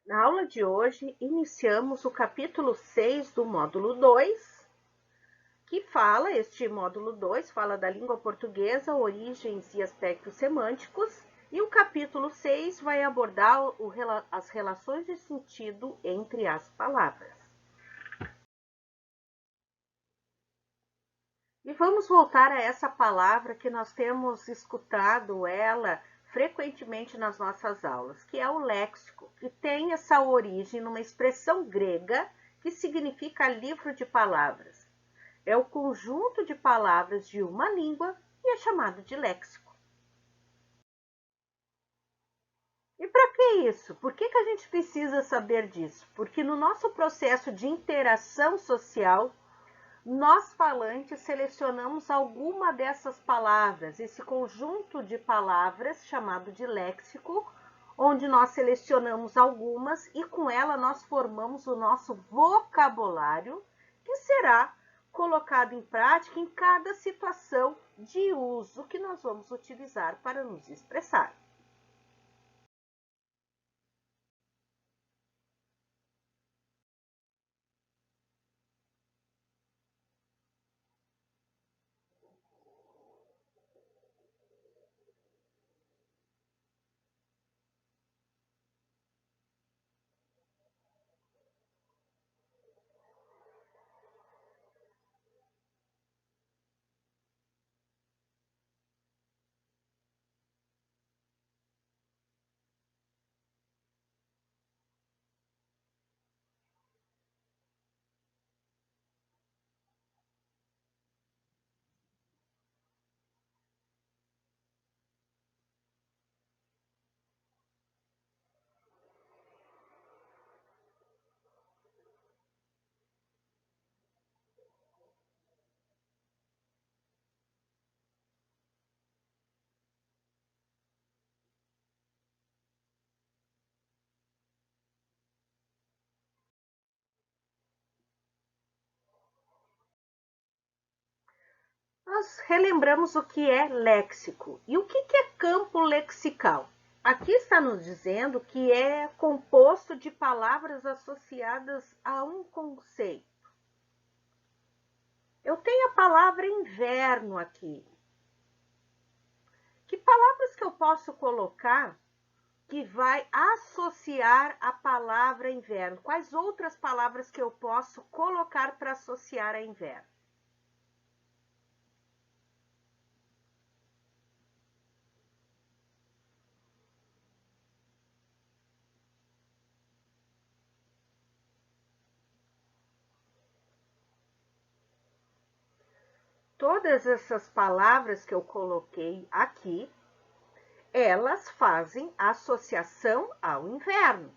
Na aula de hoje, iniciamos o capítulo 6 do módulo 2, este módulo 2 fala da língua portuguesa, origens e aspectos semânticos, e o capítulo 6 vai abordar as relações de sentido entre as palavras. E vamos voltar a essa palavra que nós temos escutado ela frequentemente nas nossas aulas, que é o léxico, que tem essa origem numa expressão grega que significa livro de palavras. É o conjunto de palavras de uma língua e é chamado de léxico. E para que isso? Por que a gente precisa saber disso? Porque no nosso processo de interação social, nós falantes selecionamos alguma dessas palavras, esse conjunto de palavras chamado de léxico, onde nós selecionamos algumas e com ela nós formamos o nosso vocabulário, que será colocado em prática em cada situação de uso que nós vamos utilizar para nos expressar. Nós relembramos o que é léxico e o que é campo lexical. Aqui está nos dizendo que é composto de palavras associadas a um conceito. Eu tenho a palavra inverno aqui. Que palavras que eu posso colocar que vai associar a palavra inverno? Quais outras palavras que eu posso colocar para associar a inverno? Todas essas palavras que eu coloquei aqui, elas fazem associação ao inverno.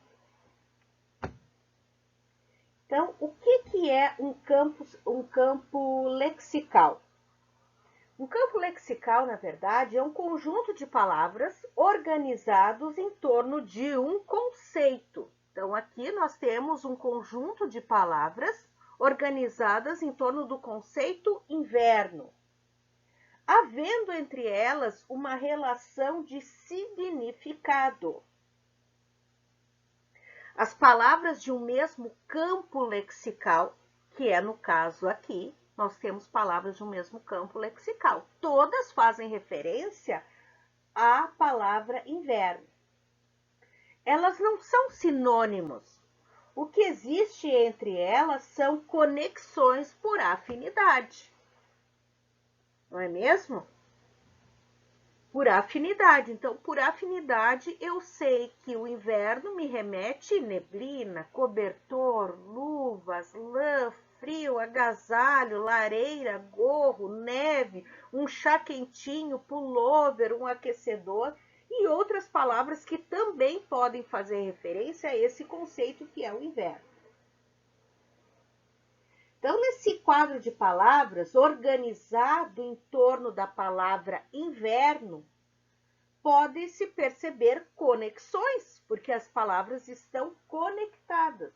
Então, o que é um campo lexical? Um campo lexical, na verdade, é um conjunto de palavras organizados em torno de um conceito. Então, aqui nós temos um conjunto de palavras organizadas em torno do conceito inverno, havendo entre elas uma relação de significado. As palavras de um mesmo campo lexical, que é no caso aqui, nós temos palavras de um mesmo campo lexical. Todas fazem referência à palavra inverno. Elas não são sinônimos. O que existe entre elas são conexões por afinidade. Não é mesmo? Por afinidade. Então, por afinidade, eu sei que o inverno me remete neblina, cobertor, luvas, lã, frio, agasalho, lareira, gorro, neve, um chá quentinho, pullover, um aquecedor e outras palavras que também podem fazer referência a esse conceito que é o inverno. Então, nesse quadro de palavras, organizado em torno da palavra inverno, pode-se perceber conexões, porque as palavras estão conectadas.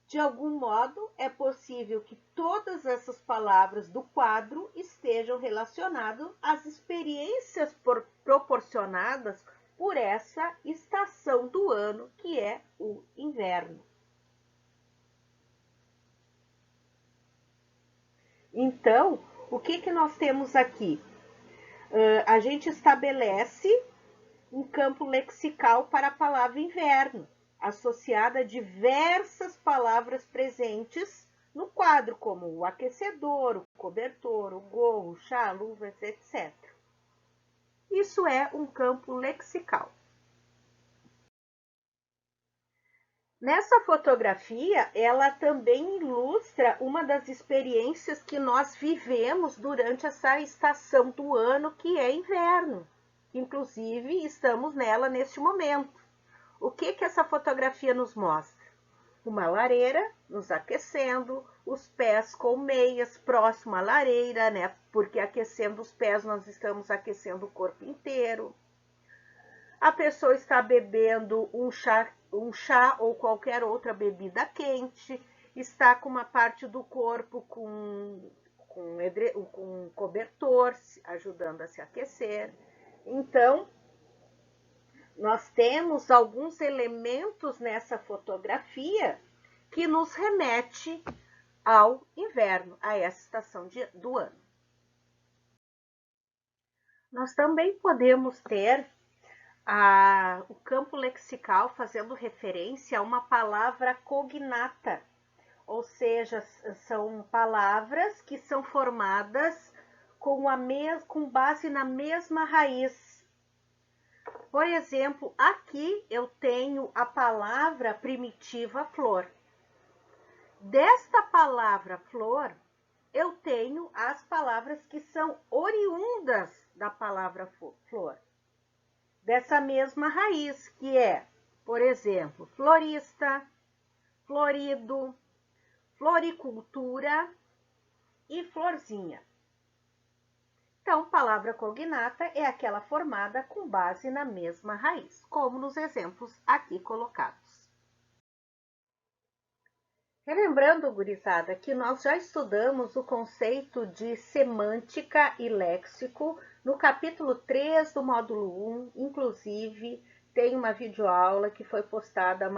De algum modo, é possível que todas essas palavras do quadro estejam relacionadas às experiências proporcionadas por essa estação do ano que é o inverno. Então, o que nós temos aqui? A gente estabelece um campo lexical para a palavra inverno, associada a diversas palavras presentes no quadro, como o aquecedor, o cobertor, o gorro, o chá, luvas, etc. Isso é um campo lexical. Nessa fotografia, ela também ilustra uma das experiências que nós vivemos durante essa estação do ano, que é inverno. Inclusive, estamos nela neste momento. O que essa fotografia nos mostra? Uma lareira nos aquecendo, os pés com meias próximo à lareira, né? Porque aquecendo os pés nós estamos aquecendo o corpo inteiro. A pessoa está bebendo um chá ou qualquer outra bebida quente, está com uma parte do corpo com cobertor, ajudando a se aquecer. Então, nós temos alguns elementos nessa fotografia que nos remete ao inverno, a essa estação do ano. Nós também podemos ter o campo lexical fazendo referência a uma palavra cognata, ou seja, são palavras que são formadas com base na mesma raiz. Por exemplo, aqui eu tenho a palavra primitiva flor. Desta palavra flor, eu tenho as palavras que são oriundas da palavra flor. Dessa mesma raiz, que é, por exemplo, florista, florido, floricultura e florzinha. Então, palavra cognata é aquela formada com base na mesma raiz, como nos exemplos aqui colocados. Relembrando, gurizada, que nós já estudamos o conceito de semântica e léxico no capítulo 3 do módulo 1, inclusive tem uma videoaula que foi postada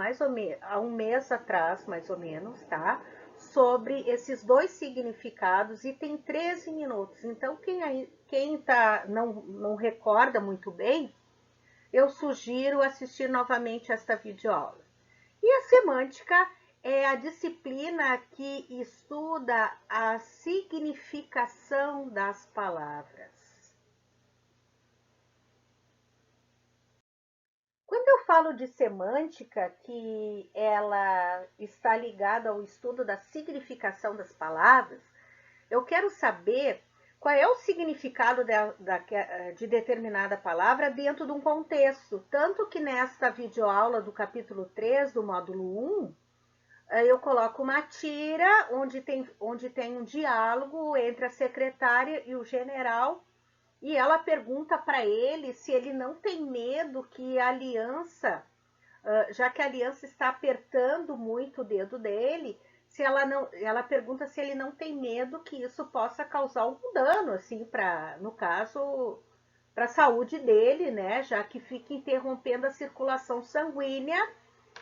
há um mês atrás, mais ou menos, tá? Sobre esses dois significados e tem 13 minutos. Então, quem não recorda muito bem, eu sugiro assistir novamente esta videoaula. E a semântica é a disciplina que estuda a significação das palavras. Quando eu falo de semântica, que ela está ligada ao estudo da significação das palavras, eu quero saber qual é o significado de determinada palavra dentro de um contexto. Tanto que nesta videoaula do capítulo 3 do módulo 1, eu coloco uma tira onde tem um diálogo entre a secretária e o general, e ela pergunta para ele se ele não tem medo que a aliança, já que a aliança está apertando muito o dedo dele, ela pergunta se ele não tem medo que isso possa causar algum dano, assim, no caso, para a saúde dele, né? Já que fica interrompendo a circulação sanguínea.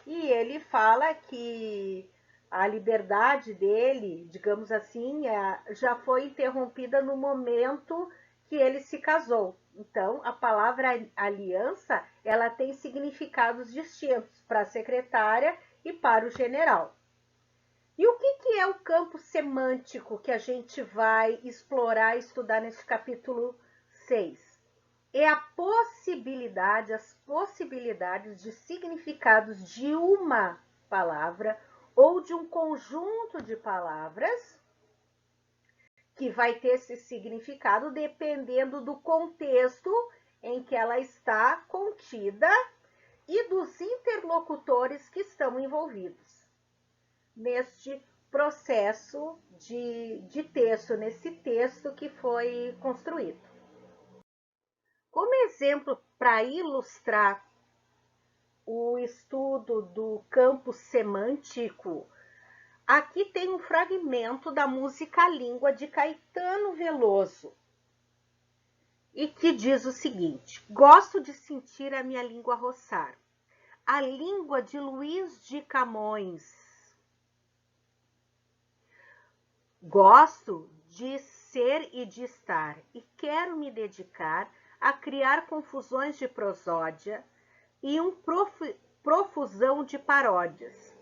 E ele fala que a liberdade dele, digamos assim, já foi interrompida no momento que ele se casou. Então, a palavra aliança, ela tem significados distintos para a secretária e para o general. E o que é o campo semântico que a gente vai explorar e estudar nesse capítulo 6? É a possibilidade, as possibilidades de significados de uma palavra ou de um conjunto de palavras que vai ter esse significado dependendo do contexto em que ela está contida e dos interlocutores que estão envolvidos neste processo de texto, nesse texto que foi construído. Como exemplo para ilustrar o estudo do campo semântico, aqui tem um fragmento da música Língua de Caetano Veloso. e que diz o seguinte: gosto de sentir a minha língua roçar, a língua de Luís de Camões. Gosto de ser e de estar, e quero me dedicar a criar confusões de prosódia e profusão de paródias,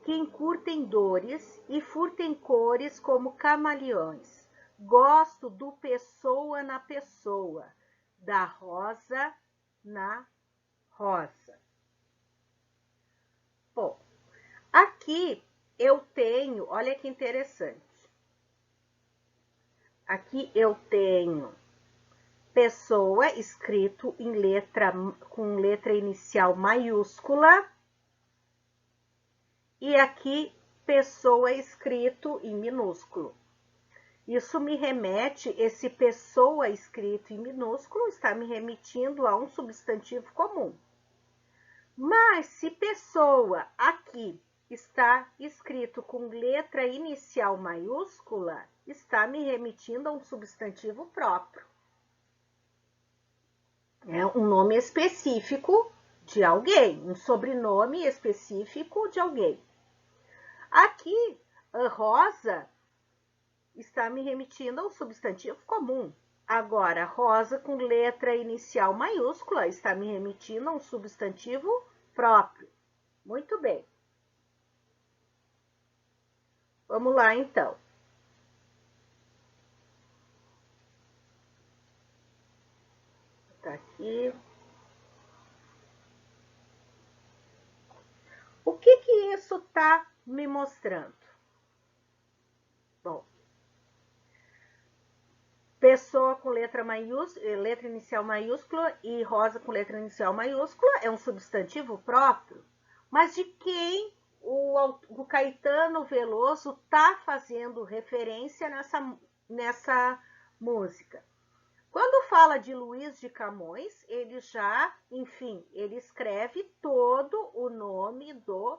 que encurtem dores e furtem cores como camaleões. Gosto do pessoa na pessoa, da rosa na rosa. Bom, aqui eu tenho, olha que interessante. Aqui eu tenho pessoa escrito em com letra inicial maiúscula. E aqui pessoa escrito em minúsculo. Isso me remete, esse pessoa escrito em minúsculo está me remetindo a um substantivo comum. Mas se pessoa aqui está escrito com letra inicial maiúscula, está me remetindo a um substantivo próprio. É um nome específico de alguém, um sobrenome específico de alguém. Aqui, a rosa está me remetindo a um substantivo comum. Agora, rosa com letra inicial maiúscula está me remetindo a um substantivo próprio. Muito bem. Vamos lá, então. Tá aqui. O que isso está me mostrando? Bom, pessoa com letra inicial maiúscula e rosa com letra inicial maiúscula é um substantivo próprio, mas de quem o Caetano Veloso está fazendo referência nessa música? Quando fala de Luís de Camões, ele já, enfim, ele escreve todo o nome do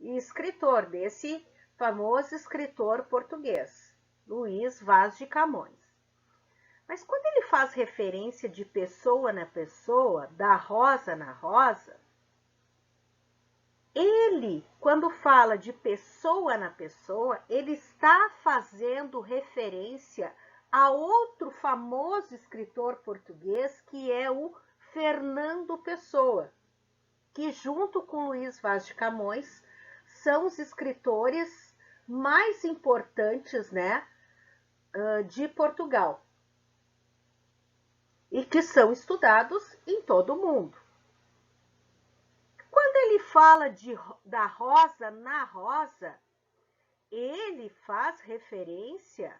escritor, desse famoso escritor português, Luís Vaz de Camões. Mas quando ele faz referência de pessoa na pessoa, da rosa na rosa, ele, quando fala de pessoa na pessoa, ele está fazendo referência a outro famoso escritor português, que é o Fernando Pessoa, que junto com Luís Vaz de Camões são os escritores mais importantes, né, de Portugal e que são estudados em todo o mundo. Quando ele fala da rosa na rosa, ele faz referência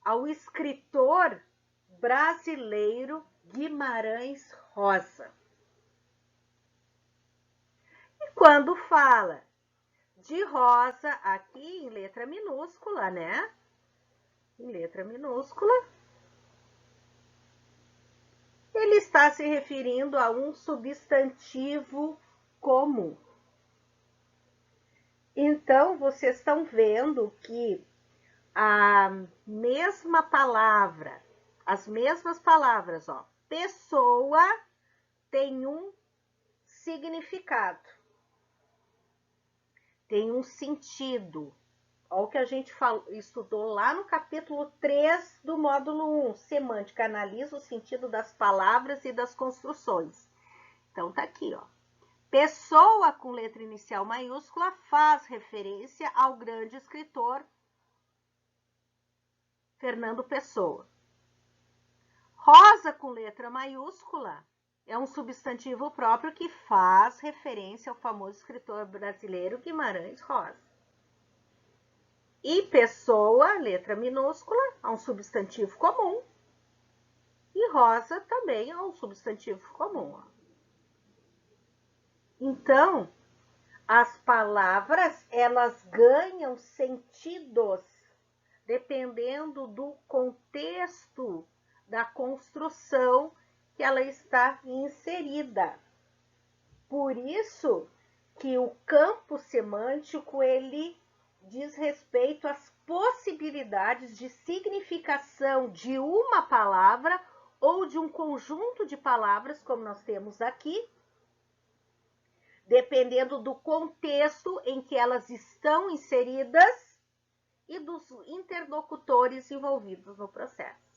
ao escritor brasileiro Guimarães Rosa. E quando fala de rosa, aqui em letra minúscula, né? Em letra minúscula, ele está se referindo a um substantivo comum. Então, vocês estão vendo que a mesma palavra, as mesmas palavras, ó, pessoa tem um significado, tem um sentido. Olha o que a gente estudou lá no capítulo 3 do módulo 1, semântica, analisa o sentido das palavras e das construções. Então, tá aqui, ó. Pessoa com letra inicial maiúscula faz referência ao grande escritor Fernando Pessoa. Rosa com letra maiúscula é um substantivo próprio que faz referência ao famoso escritor brasileiro Guimarães Rosa. E pessoa, letra minúscula, é um substantivo comum. E rosa também é um substantivo comum. Ó. Então, as palavras, elas ganham sentidos dependendo do contexto da construção que ela está inserida. Por isso que o campo semântico, ele diz respeito às possibilidades de significação de uma palavra ou de um conjunto de palavras, como nós temos aqui, dependendo do contexto em que elas estão inseridas e dos interlocutores envolvidos no processo.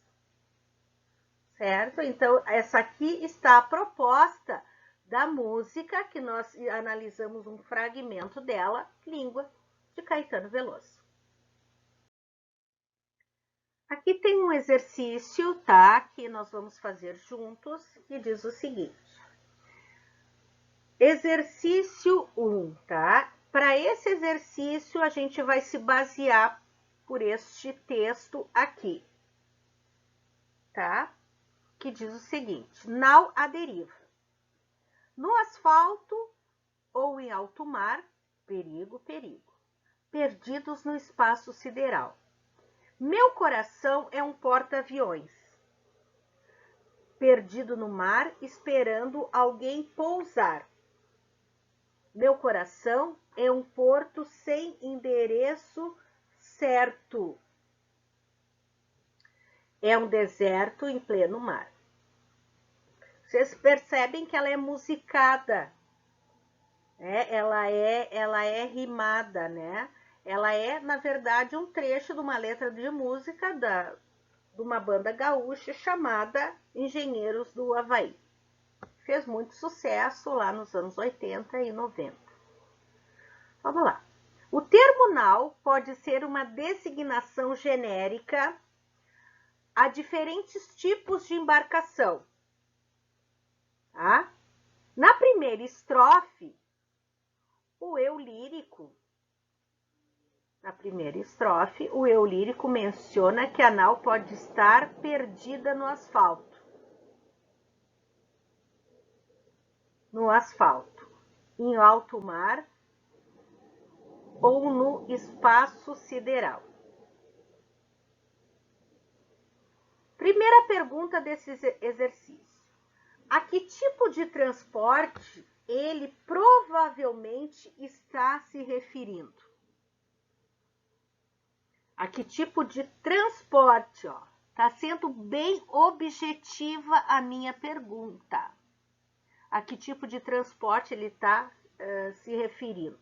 Certo? Então, essa aqui está a proposta da música, que nós analisamos um fragmento dela, Língua, de Caetano Veloso. Aqui tem um exercício, tá? Que nós vamos fazer juntos, que diz o seguinte. Exercício 1, tá? Para esse exercício, a gente vai se basear por este texto aqui, tá? Que diz o seguinte: nau à deriva. No asfalto ou em alto mar, perigo, perigo. Perdidos no espaço sideral. Meu coração é um porta-aviões. Perdido no mar, esperando alguém pousar. Meu coração é um porto sem endereço certo. É um deserto em pleno mar. Vocês percebem que ela é musicada, né? Ela é rimada, né? Ela é, na verdade, um trecho de uma letra de música de uma banda gaúcha chamada Engenheiros do Havaí. Fez muito sucesso lá nos anos 80 e 90. Vamos lá. O termo nau pode ser uma designação genérica a diferentes tipos de embarcação. Tá? Na primeira estrofe, o eu lírico menciona que a nau pode estar perdida no asfalto, em alto mar ou no espaço sideral. Primeira pergunta desse exercício. A que tipo de transporte ele provavelmente está se referindo? A que tipo de transporte, ó? Tá sendo bem objetiva a minha pergunta. A que tipo de transporte ele está se referindo?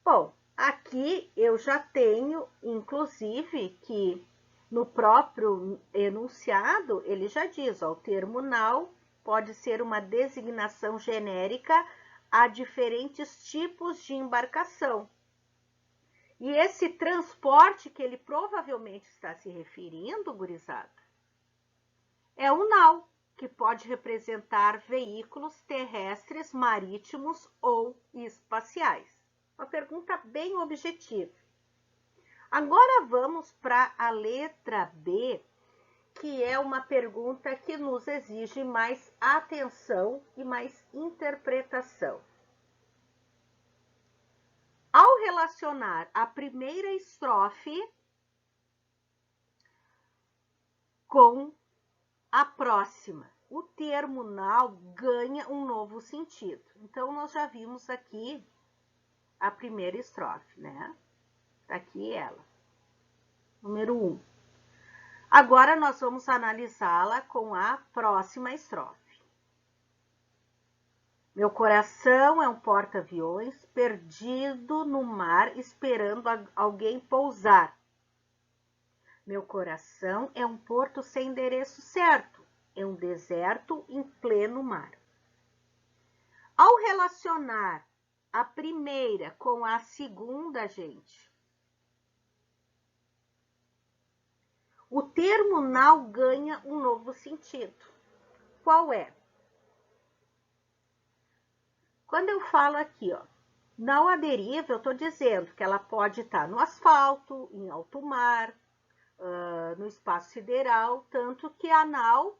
Bom, aqui eu já tenho, inclusive, que no próprio enunciado, ele já diz, ó, o termo nau pode ser uma designação genérica a diferentes tipos de embarcação. E esse transporte que ele provavelmente está se referindo, gurizada, é o nau, que pode representar veículos terrestres, marítimos ou espaciais. Uma pergunta bem objetiva. Agora vamos para a letra B, que é uma pergunta que nos exige mais atenção e mais interpretação. Ao relacionar a primeira estrofe com a próxima, o termo nau ganha um novo sentido. Então, nós já vimos aqui a primeira estrofe, né? Aqui ela, número 1. Agora, nós vamos analisá-la com a próxima estrofe. Meu coração é um porta-aviões perdido no mar esperando alguém pousar. Meu coração é um porto sem endereço certo. É um deserto em pleno mar. Ao relacionar a primeira com a segunda, gente, o termo nau ganha um novo sentido. Qual é? Quando eu falo aqui, ó, nau à deriva, eu estou dizendo que ela pode estar no asfalto, em alto mar, no espaço sideral, tanto que a nau,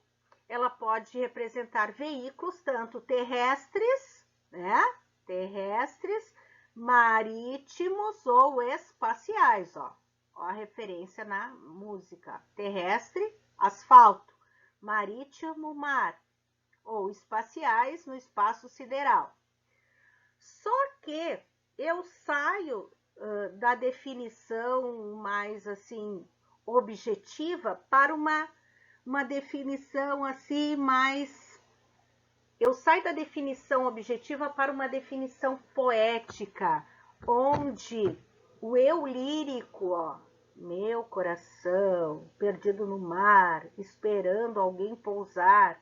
ela pode representar veículos, tanto terrestres, né? Terrestres, marítimos ou espaciais, ó. Ó a referência na música. Terrestre, asfalto, marítimo, mar, ou espaciais no espaço sideral. Só que eu saio da definição mais assim objetiva para uma definição assim mais. Eu saio da definição objetiva para uma definição poética, onde o eu lírico, ó, meu coração perdido no mar, esperando alguém pousar,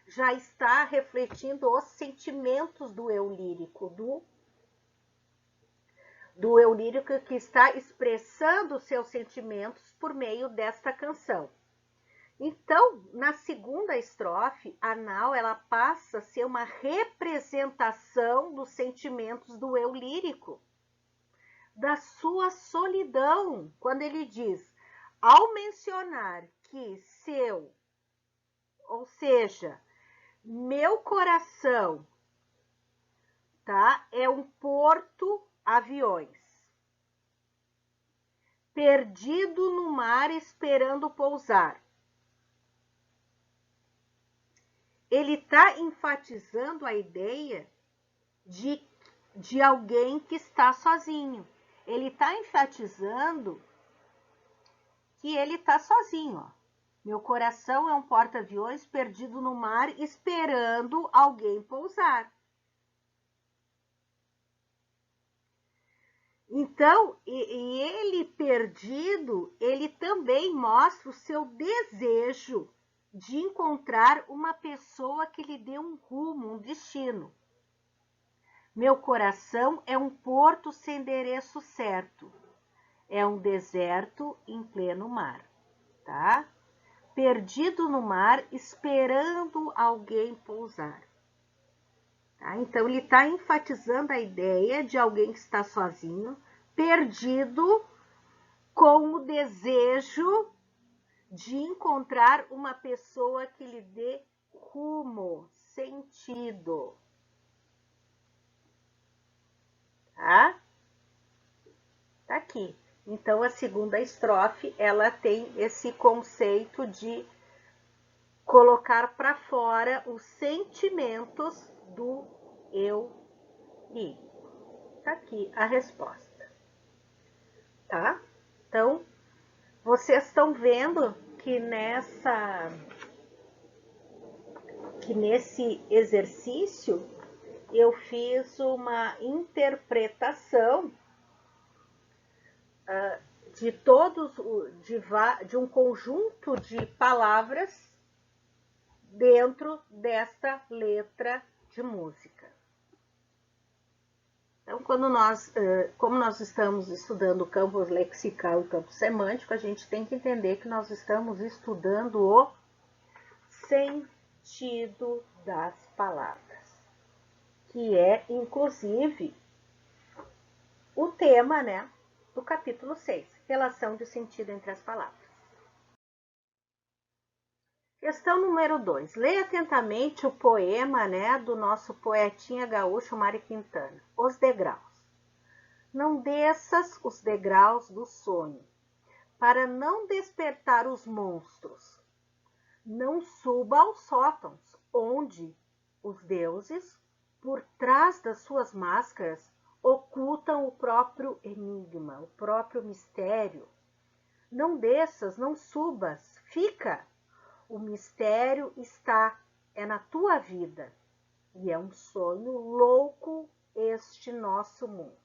já está refletindo os sentimentos do eu lírico, do eu lírico que está expressando seus sentimentos por meio desta canção. Então, na segunda estrofe, a nau ela passa a ser uma representação dos sentimentos do eu lírico, da sua solidão, quando ele diz, ao mencionar que seu, ou seja, meu coração, tá, é um porto-aviões, perdido no mar esperando pousar. Ele está enfatizando a ideia de alguém que está sozinho. Ele está enfatizando que ele está sozinho. Ó. Meu coração é um porta-aviões perdido no mar, esperando alguém pousar. Então, e ele perdido, ele também mostra o seu desejo de encontrar uma pessoa que lhe dê um rumo, um destino. Meu coração é um porto sem endereço certo. É um deserto em pleno mar, tá? Perdido no mar, esperando alguém pousar. Tá? Então, ele está enfatizando a ideia de alguém que está sozinho, perdido, com o desejo de encontrar uma pessoa que lhe dê rumo, sentido. Tá? Tá aqui. Então, a segunda estrofe, ela tem esse conceito de colocar para fora os sentimentos do eu lírico. Tá aqui a resposta. Tá? Então, vocês estão vendo que nesse exercício eu fiz uma interpretação de um conjunto de palavras dentro desta letra de música. Então, como nós estamos estudando o campo lexical e o campo semântico, a gente tem que entender que nós estamos estudando o sentido das palavras, que é, inclusive, o tema, né, do capítulo 6, relação de sentido entre as palavras. Questão número 2. Leia atentamente o poema, né, do nosso poetinha gaúcho Mário Quintana, Os Degraus. Não desças os degraus do sonho, para não despertar os monstros. Não suba aos sótãos, onde os deuses, por trás das suas máscaras, ocultam o próprio enigma, o próprio mistério. Não desças, não subas, fica. O mistério é na tua vida, e é um sonho louco este nosso mundo.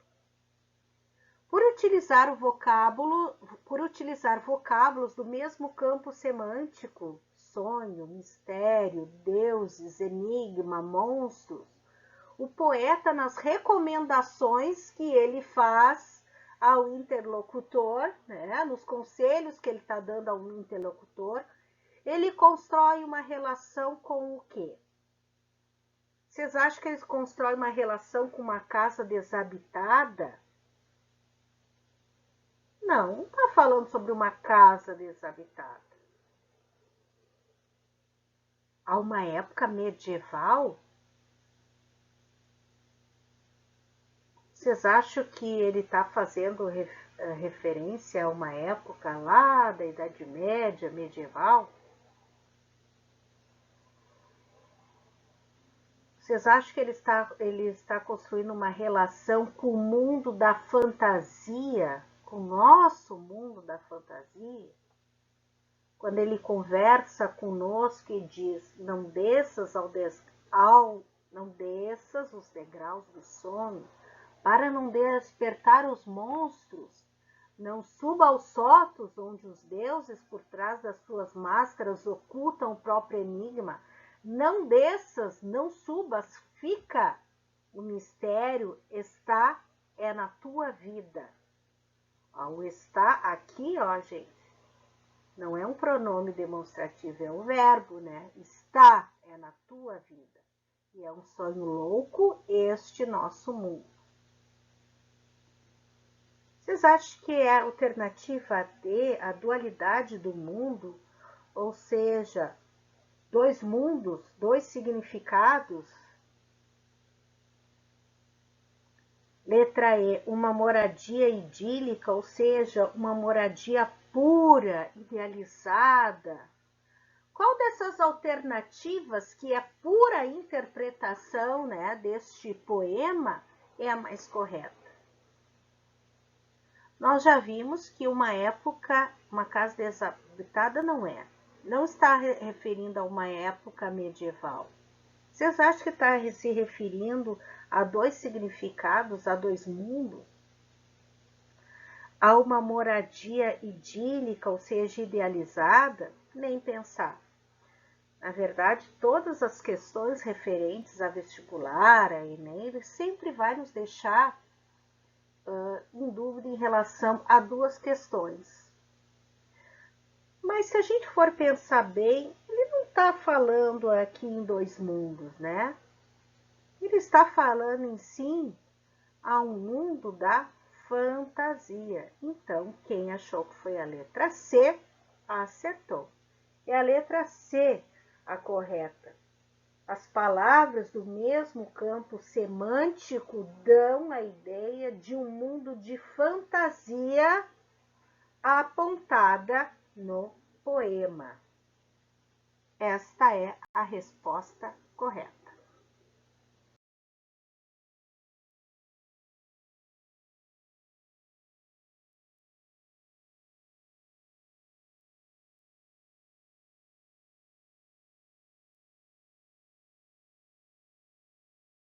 Por utilizar vocábulos do mesmo campo semântico, sonho, mistério, deuses, enigma, monstros, o poeta, nas recomendações que ele faz ao interlocutor, né, nos conselhos que ele está dando ao interlocutor, ele constrói uma relação com o quê? Vocês acham que ele constrói uma relação com uma casa desabitada? Não está falando sobre uma casa desabitada. Há uma época medieval? Vocês acham que ele está fazendo referência a uma época lá da Idade Média, medieval? Vocês acham que ele está construindo uma relação com o mundo da fantasia, com o nosso mundo da fantasia? Quando ele conversa conosco e diz, não desças não desças os degraus do sono, para não despertar os monstros, não suba aos sótanos onde os deuses, por trás das suas máscaras, ocultam o próprio enigma. Não desças, não subas, fica. O mistério é na tua vida. O está aqui, ó, gente, não é um pronome demonstrativo, é um verbo, né? Está é na tua vida. E é um sonho louco este nosso mundo. Vocês acham que é a alternativa D, a dualidade do mundo, ou seja, dois mundos, dois significados? Letra E, uma moradia idílica, ou seja, uma moradia pura, idealizada. Qual dessas alternativas, que é pura interpretação, né, deste poema, é a mais correta? Nós já vimos que uma casa desabitada não está referindo a uma época medieval. Vocês acham que está se referindo a dois significados, a dois mundos? A uma moradia idílica, ou seja, idealizada? Nem pensar. Na verdade, todas as questões referentes a vestibular, a Enem, sempre vai nos deixar em dúvida em relação a duas questões. Mas se a gente for pensar bem, ele não está falando aqui em dois mundos, né? Ele está falando em si a um mundo da fantasia. Então, quem achou que foi a letra C, acertou. É a letra C a correta. As palavras do mesmo campo semântico dão a ideia de um mundo de fantasia apontada no poema. Esta é a resposta correta.